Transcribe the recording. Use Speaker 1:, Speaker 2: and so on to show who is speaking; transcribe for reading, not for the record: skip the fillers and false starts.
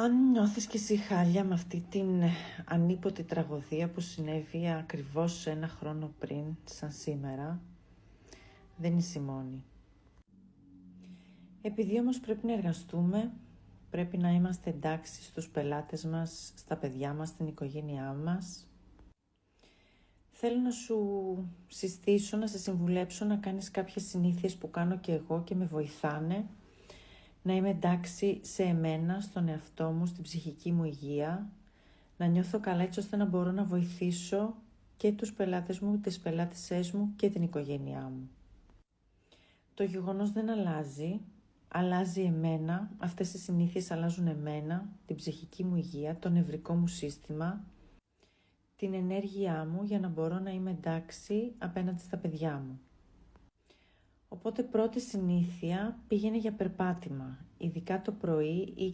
Speaker 1: Αν νιώθεις και εσύ χάλια με αυτή την ανίποτη τραγωδία που συνέβη ακριβώς 1 χρόνο πριν, σαν σήμερα, δεν είσαι μόνη. Επειδή όμως πρέπει να εργαστούμε, πρέπει να είμαστε εντάξει στους πελάτες μας, στα παιδιά μας, στην οικογένειά μας, θέλω να σου συστήσω, να σε συμβουλέψω να κάνεις κάποιες συνήθειες που κάνω και εγώ και με βοηθάνε να είμαι εντάξει σε εμένα, στον εαυτό μου, στην ψυχική μου υγεία, να νιώθω καλά έτσι ώστε να μπορώ να βοηθήσω και τους πελάτες μου, τις πελάτησές μου και την οικογένειά μου. Το γεγονός δεν αλλάζει, αλλάζει εμένα, αυτές οι συνήθειες αλλάζουν εμένα, την ψυχική μου υγεία, το νευρικό μου σύστημα, την ενέργειά μου για να μπορώ να είμαι εντάξει απέναντι στα παιδιά μου. Οπότε πρώτη συνήθεια, πήγαινε για περπάτημα, ειδικά το πρωί ή